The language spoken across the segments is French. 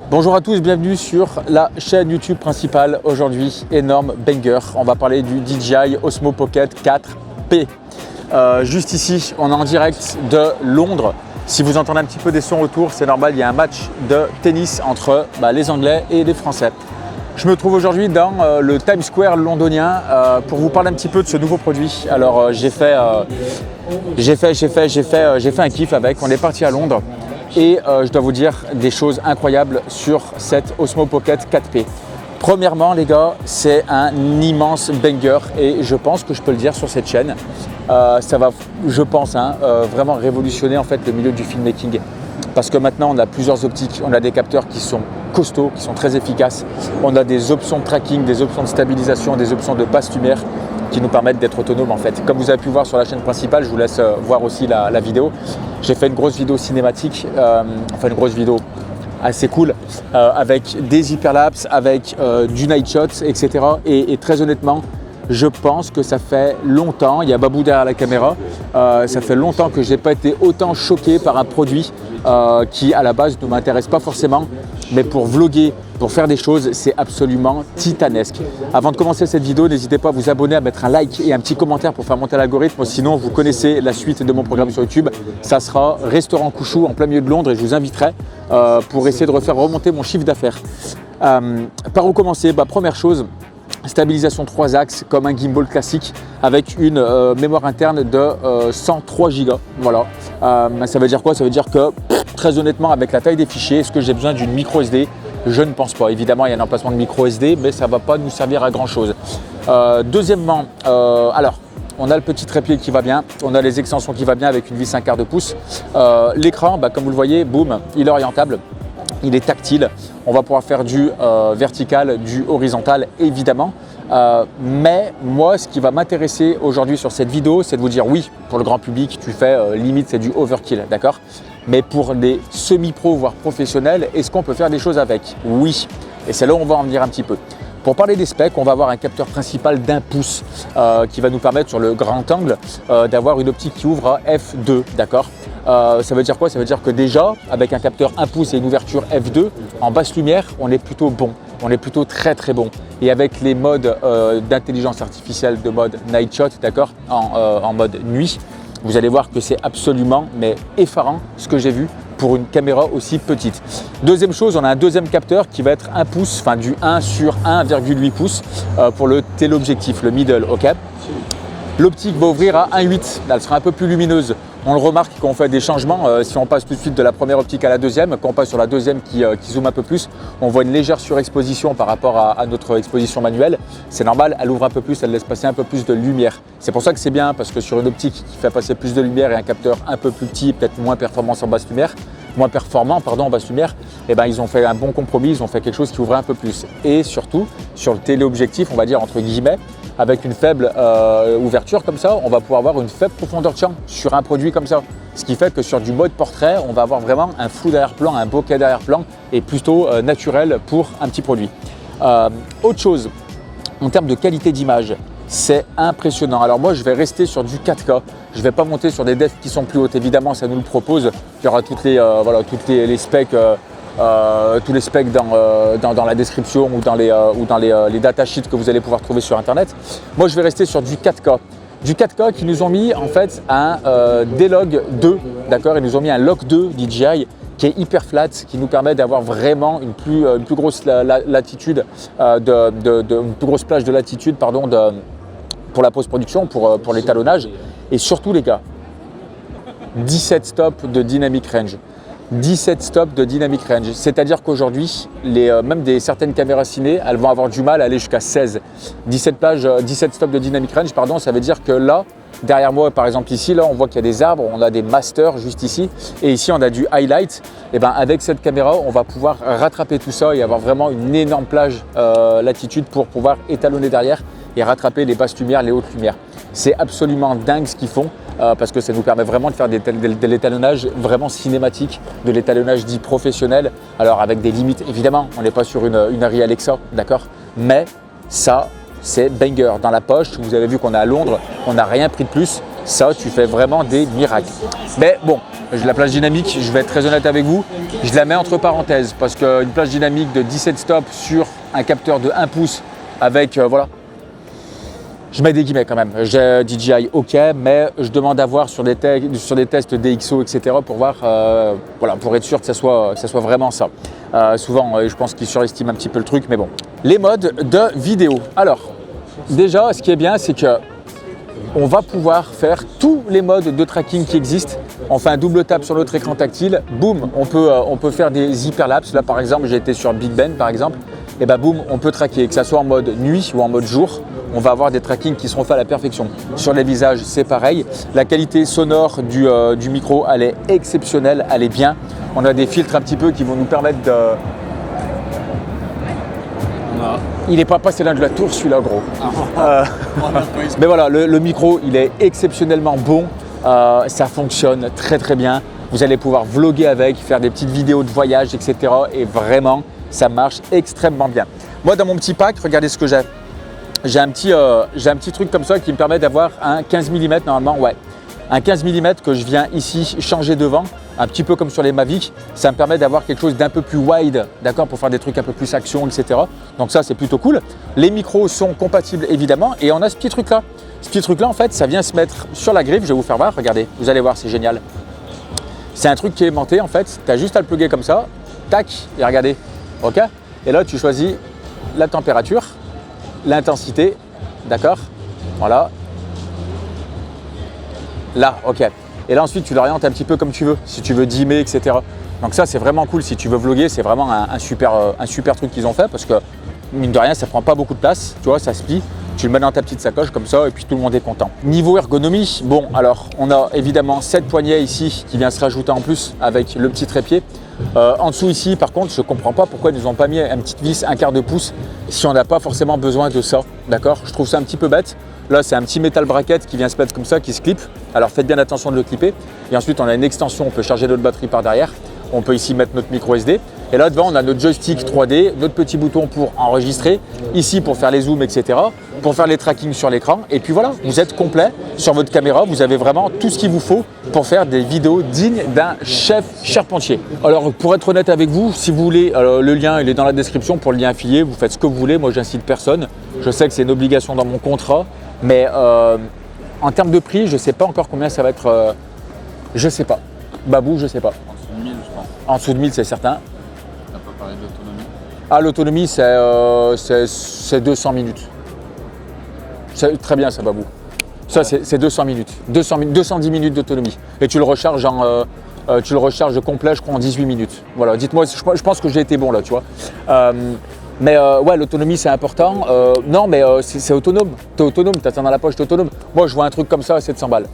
Bonjour à tous, bienvenue sur la chaîne YouTube principale. Aujourd'hui, énorme banger. On va parler du DJI Osmo Pocket 4P. Juste ici, on est en direct de Londres. Si vous entendez un petit peu des sons autour, c'est normal, il y a un match de tennis entre les Anglais et les Français. Je me trouve aujourd'hui dans le Times Square londonien pour vous parler un petit peu de ce nouveau produit. Alors j'ai fait un kiff avec, on est parti à Londres. Et je dois vous dire des choses incroyables sur cette Osmo Pocket 4P. Premièrement, les gars, c'est un immense banger et je pense que je peux le dire sur cette chaîne. Ça va, je pense, vraiment révolutionner en fait le milieu du filmmaking. Parce que maintenant, on a plusieurs optiques, on a des capteurs qui sont costauds, qui sont très efficaces. On a des options de tracking, des options de stabilisation, des options de basse lumière qui nous permettent d'être autonomes en fait. Comme vous avez pu voir sur la chaîne principale, je vous laisse voir aussi la vidéo. J'ai fait une grosse vidéo cinématique, une grosse vidéo assez cool avec des hyperlapses, avec du night shot, etc. Et très honnêtement, je pense que ça fait longtemps, il y a Babou derrière la caméra, ça fait longtemps que je n'ai pas été autant choqué par un produit qui à la base ne m'intéresse pas forcément, mais pour vlogger, pour faire des choses, c'est absolument titanesque. Avant de commencer cette vidéo, n'hésitez pas à vous abonner, à mettre un like et un petit commentaire pour faire monter l'algorithme. Sinon, vous connaissez la suite de mon programme sur YouTube. Ça sera Restaurant Couchou en plein milieu de Londres et je vous inviterai pour essayer de refaire remonter mon chiffre d'affaires. Par où commencer? Première chose, stabilisation 3 axes comme un gimbal classique avec une mémoire interne de 103 Go. Voilà. Ça veut dire quoi? Ça veut dire que très honnêtement, avec la taille des fichiers, est-ce que j'ai besoin d'une micro SD? Je ne pense pas. Évidemment, il y a un emplacement de micro SD, mais ça ne va pas nous servir à grand chose. Deuxièmement, alors on a le petit trépied qui va bien, on a les extensions qui va bien avec une vis 1/4 de pouce. L'écran, comme vous le voyez, boum, il est orientable. Il est tactile, on va pouvoir faire du vertical, du horizontal évidemment. Mais moi, ce qui va m'intéresser aujourd'hui sur cette vidéo, c'est de vous dire oui, pour le grand public, tu fais limite, c'est du overkill, d'accord? Mais pour les semi-pro, voire professionnels, est-ce qu'on peut faire des choses avec? Oui, et c'est là où on va en venir un petit peu. Pour parler des specs, on va avoir un capteur principal d'1 pouce qui va nous permettre sur le grand angle d'avoir une optique qui ouvre à f2, d'accord? Ça veut dire quoi? Ça veut dire que déjà, avec un capteur 1 pouce et une ouverture f2, en basse lumière, on est plutôt bon. On est plutôt très très bon. Et avec les modes d'intelligence artificielle de mode night shot, d'accord, en mode nuit, vous allez voir que c'est absolument effarant ce que j'ai vu pour une caméra aussi petite. Deuxième chose, on a un deuxième capteur qui va être 1 pouce, enfin du 1 sur 1,8 pouces pour le téléobjectif, le middle, ok. L'optique va ouvrir à 1,8, elle sera un peu plus lumineuse. On le remarque quand on fait des changements, si on passe tout de suite de la première optique à la deuxième, quand on passe sur la deuxième qui zoome un peu plus, on voit une légère surexposition par rapport à notre exposition manuelle. C'est normal, elle ouvre un peu plus, elle laisse passer un peu plus de lumière. C'est pour ça que c'est bien, parce que sur une optique qui fait passer plus de lumière et un capteur un peu plus petit, peut-être moins performant en basse lumière, en basse lumière, ils ont fait un bon compromis, ils ont fait quelque chose qui ouvrait un peu plus. Et surtout, sur le téléobjectif, on va dire entre guillemets, avec une faible ouverture comme ça, on va pouvoir avoir une faible profondeur de champ sur un produit comme ça. Ce qui fait que sur du mode portrait, on va avoir vraiment un flou d'arrière-plan, un bokeh d'arrière-plan et plutôt naturel pour un petit produit. Autre chose, en termes de qualité d'image, c'est impressionnant. Alors moi, je vais rester sur du 4K. Je ne vais pas monter sur des defs qui sont plus hautes. Évidemment, ça nous le propose. Il y aura toutes les specs. Tous les specs dans la description ou dans les datasheets que vous allez pouvoir trouver sur internet. Moi je vais rester sur du 4K. Du 4K qui nous ont mis en fait un D-Log 2, d'accord? Ils nous ont mis un Log 2 DJI qui est hyper flat, qui nous permet d'avoir vraiment une plus grosse latitude, une plus grosse plage de latitude pour la post-production, pour l'étalonnage. Et surtout les gars, 17 stops de dynamic range. 17 stops de dynamic range, c'est-à-dire qu'aujourd'hui, même certaines caméras ciné, elles vont avoir du mal à aller jusqu'à 16. 17 stops de dynamic range, ça veut dire que là, derrière moi, par exemple ici, là, on voit qu'il y a des arbres, on a des masters juste ici, et ici on a du highlight. Et avec cette caméra, on va pouvoir rattraper tout ça et avoir vraiment une énorme plage latitude pour pouvoir étalonner derrière et rattraper les basses lumières, les hautes lumières. C'est absolument dingue ce qu'ils font. Parce que ça nous permet vraiment de faire de l'étalonnage vraiment cinématique, de l'étalonnage dit professionnel. Alors avec des limites, évidemment, on n'est pas sur une Arri Alexa, d'accord? Mais ça, c'est banger dans la poche. Vous avez vu qu'on est à Londres, on n'a rien pris de plus. ça, tu fais vraiment des miracles. Mais bon, la plage dynamique, je vais être très honnête avec vous, je la mets entre parenthèses parce qu'une plage dynamique de 17 stops sur un capteur de 1 pouce avec, voilà, je mets des guillemets quand même. J'ai DJI, ok, mais je demande à voir sur des tests DxO, etc. pour voir, voilà, pour être sûr que ça soit vraiment ça. Souvent, je pense qu'ils surestiment un petit peu le truc, mais bon. Les modes de vidéo. Alors, déjà, ce qui est bien, c'est que on va pouvoir faire tous les modes de tracking qui existent. On fait un double tap sur notre écran tactile, boum, on peut faire des hyperlapses. Là, par exemple, j'ai été sur Big Ben, par exemple, et ben boum, on peut traquer, que ça soit en mode nuit ou en mode jour. On va avoir des trackings qui seront faits à la perfection. Sur les visages, c'est pareil. La qualité sonore du micro, elle est exceptionnelle, elle est bien. On a des filtres un petit peu qui vont nous permettre de... Il n'est pas passé l'un de la tour, celui-là, gros. Mais voilà, le micro, il est exceptionnellement bon. Ça fonctionne très très bien. Vous allez pouvoir vlogger avec, faire des petites vidéos de voyage, etc. Et vraiment, ça marche extrêmement bien. Moi, dans mon petit pack, regardez ce que j'ai. J'ai un petit truc comme ça qui me permet d'avoir un 15 mm normalement, ouais. Un 15 mm que je viens ici changer devant, un petit peu comme sur les Mavic. Ça me permet d'avoir quelque chose d'un peu plus wide, d'accord, pour faire des trucs un peu plus action, etc. Donc ça, c'est plutôt cool. Les micros sont compatibles évidemment et on a ce petit truc là. Ce petit truc là, en fait, ça vient se mettre sur la griffe. Je vais vous faire voir, regardez, vous allez voir, c'est génial. C'est un truc qui est aimanté en fait. Tu as juste à le plugger comme ça, tac, et regardez, ok. Et là, tu choisis la température, l'intensité, d'accord, voilà. Là, ok. Et là ensuite tu l'orientes un petit peu comme tu veux, si tu veux dimmer, etc. Donc ça c'est vraiment cool, si tu veux vlogger, c'est vraiment un super truc qu'ils ont fait parce que mine de rien ça prend pas beaucoup de place, tu vois, ça se plie, tu le mets dans ta petite sacoche comme ça et puis tout le monde est content. Niveau ergonomie, bon alors on a évidemment cette poignée ici qui vient se rajouter en plus avec le petit trépied. En dessous ici par contre je ne comprends pas pourquoi ils nous ont pas mis une petite vis 1/4 de pouce si on n'a pas forcément besoin de ça, d'accord. Je trouve ça un petit peu bête. Là c'est un petit métal bracket qui vient se mettre comme ça, qui se clip. Alors faites bien attention de le clipper. Et ensuite on a une extension, on peut charger notre batterie par derrière. On peut ici mettre notre micro SD. Et là devant on a notre joystick 3D, notre petit bouton pour enregistrer, ici pour faire les zooms, etc. Pour faire les trackings sur l'écran. Et puis voilà, vous êtes complet sur votre caméra. Vous avez vraiment tout ce qu'il vous faut pour faire des vidéos dignes d'un chef charpentier. Alors pour être honnête avec vous, si vous voulez, le lien il est dans la description pour le lien affilié. Vous faites ce que vous voulez, moi j'incite personne. Je sais que c'est une obligation dans mon contrat. Mais en termes de prix, je ne sais pas encore combien ça va être. Je ne sais pas. Babou, je ne sais pas. En dessous de 1000, je pense. En dessous de 1000, c'est certain. Tu n'as pas parlé d'autonomie? Ah, l'autonomie, c'est 200 minutes. C'est très bien ça, Babou. Ça, c'est 200 minutes. 210 minutes d'autonomie. Et tu le recharges complet, je crois, en 18 minutes. Voilà, dites-moi, je pense que j'ai été bon là, tu vois. Mais ouais, l'autonomie c'est important. Non, mais c'est autonome. Tu es autonome, tu as ça dans la poche, tu es autonome. Moi, je vois un truc comme ça à 700 balles.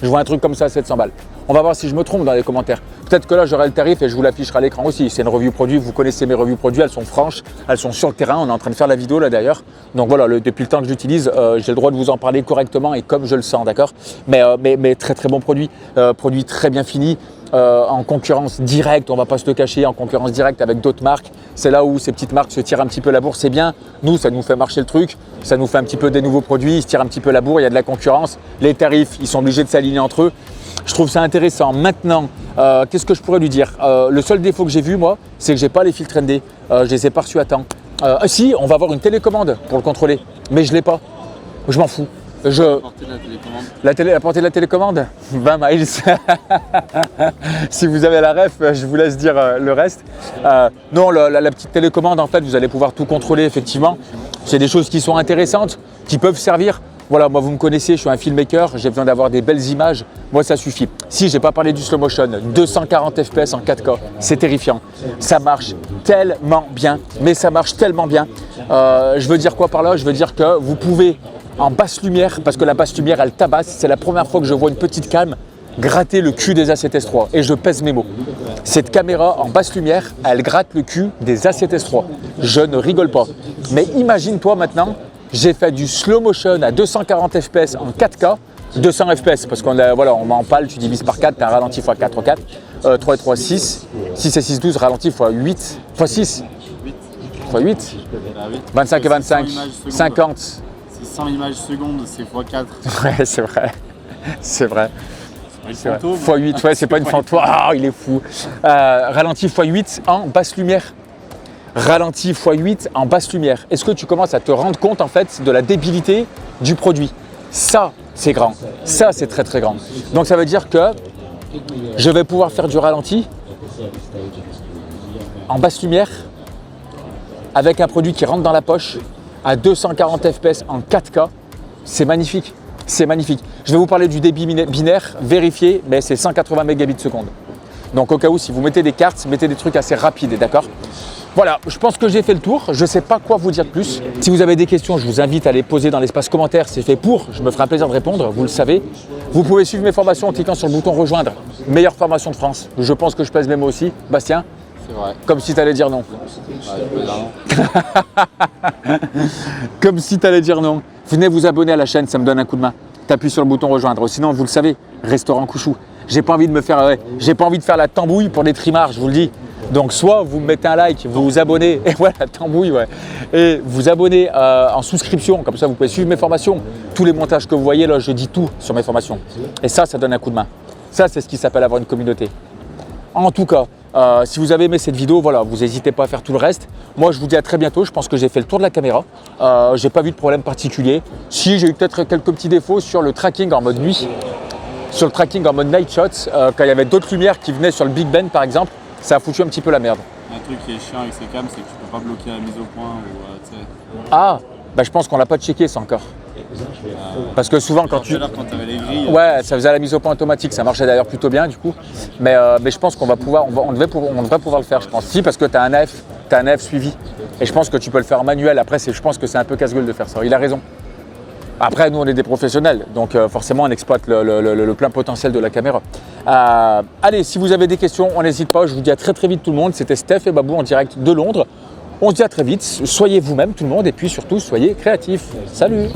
Je vois un truc comme ça à 700 balles. On va voir si je me trompe dans les commentaires. Peut-être que là, j'aurai le tarif et je vous l'afficherai à l'écran aussi. C'est une review produit. Vous connaissez mes revues produits, elles sont franches, elles sont sur le terrain. On est en train de faire la vidéo là d'ailleurs. Donc voilà, depuis le temps que j'utilise, j'ai le droit de vous en parler correctement et comme je le sens, d'accord. Mais très très bon produit. Produit très bien fini. En concurrence directe, on va pas se le cacher, en concurrence directe avec d'autres marques. C'est là où ces petites marques se tirent un petit peu la bourre, c'est bien. Nous, ça nous fait marcher le truc, ça nous fait un petit peu des nouveaux produits, ils se tirent un petit peu la bourre, il y a de la concurrence. Les tarifs, ils sont obligés de s'aligner entre eux. Je trouve ça intéressant. Maintenant, qu'est-ce que je pourrais lui dire? Le seul défaut que j'ai vu, moi, c'est que j'ai pas les filtres ND. Je les ai pas reçus à temps. Si, on va avoir une télécommande pour le contrôler, mais je l'ai pas. Je m'en fous. La portée de la télécommande. La portée de la télécommande 20 miles. Si vous avez la ref, je vous laisse dire le reste. Non, la petite télécommande, en fait, vous allez pouvoir tout contrôler, effectivement. C'est des choses qui sont intéressantes, qui peuvent servir. Voilà, moi vous me connaissez, je suis un filmmaker, j'ai besoin d'avoir des belles images. Moi ça suffit. Si j'ai pas parlé du slow motion, 240 fps en 4K, c'est terrifiant. Ça marche tellement bien, mais ça marche tellement bien. Je veux dire quoi par là? Je veux dire que vous pouvez en basse lumière, parce que la basse lumière elle tabasse, c'est la première fois que je vois une petite cam gratter le cul des A7S3 et je pèse mes mots. Cette caméra en basse lumière, elle gratte le cul des A7S3. Je ne rigole pas. Mais imagine-toi maintenant, j'ai fait du slow motion à 240 fps en 4K, 200 fps parce qu'on met en pâle, tu divises par 4, tu as un ralenti x 4 x 4, 3 et 3, 6, 6 et 6, 12, ralenti x 8, x 6, x 8, 25 et 25, 50, 100 images secondes, c'est x4. Ouais, c'est vrai. C'est vrai. C'est vrai. x8, ouais, c'est pas une fantôme. Ah, il est fou. Ralenti x8 en basse lumière. Ralenti x8 en basse lumière. Est-ce que tu commences à te rendre compte en fait de la débilité du produit? Ça, c'est grand. Ça, c'est très très grand. Donc ça veut dire que je vais pouvoir faire du ralenti en basse lumière avec un produit qui rentre dans la poche à 240 fps en 4K. C'est magnifique. C'est magnifique. Je vais vous parler du débit binaire vérifié, mais c'est 180 mégabits seconde. Donc au cas où, si vous mettez des cartes, mettez des trucs assez rapides, d'accord? Voilà, je pense que j'ai fait le tour. Je ne sais pas quoi vous dire de plus. Si vous avez des questions, je vous invite à les poser dans l'espace commentaire. C'est fait pour. Je me ferai un plaisir de répondre, vous le savez. Vous pouvez suivre mes formations en cliquant sur le bouton rejoindre. Meilleure formation de France. Je pense que je pèse mes mots aussi. Bastien? C'est vrai. Comme si tu allais dire non. Ouais, je peux dire non. Comme si tu allais dire non. Venez vous abonner à la chaîne, ça me donne un coup de main. T'appuies sur le bouton rejoindre. Sinon, vous le savez, restaurant Couchou. J'ai pas envie de me faire, j'ai pas envie de faire la tambouille pour des trimards, je vous le dis. Donc soit vous me mettez un like, vous vous abonnez, et voilà, la tambouille, ouais. Et vous abonnez en souscription, comme ça vous pouvez suivre mes formations. Tous les montages que vous voyez là, je dis tout sur mes formations. Et ça donne un coup de main. Ça, c'est ce qui s'appelle avoir une communauté. En tout cas, si vous avez aimé cette vidéo, voilà, vous n'hésitez pas à faire tout le reste. Moi, je vous dis à très bientôt. Je pense que j'ai fait le tour de la caméra. J'ai pas vu de problème particulier. Si, j'ai eu peut-être quelques petits défauts sur le tracking en mode nuit, sur le tracking en mode night shot, quand il y avait d'autres lumières qui venaient sur le Big Ben, par exemple, ça a foutu un petit peu la merde. Un truc qui est chiant avec ces cams, c'est que tu peux pas bloquer la mise au point ou tu sais. Ah, bah je pense qu'on l'a pas checké ça encore. Parce que souvent quand tu... Tout à l'heure quand tu avais les grilles. Ouais, ça faisait la mise au point automatique, ça marchait d'ailleurs plutôt bien du coup. Mais je pense qu'on va pouvoir, on devrait pouvoir le faire, je pense. Si, parce que tu as un AF suivi. Et je pense que tu peux le faire en manuel. Après, je pense que c'est un peu casse-gueule de faire ça. Il a raison. Après, nous, on est des professionnels, donc forcément, on exploite le plein potentiel de la caméra. Allez, si vous avez des questions, on n'hésite pas. Je vous dis à très très vite tout le monde. C'était Steph et Babou en direct de Londres. On se dit à très vite. Soyez vous-même tout le monde et puis surtout, soyez créatifs. Salut!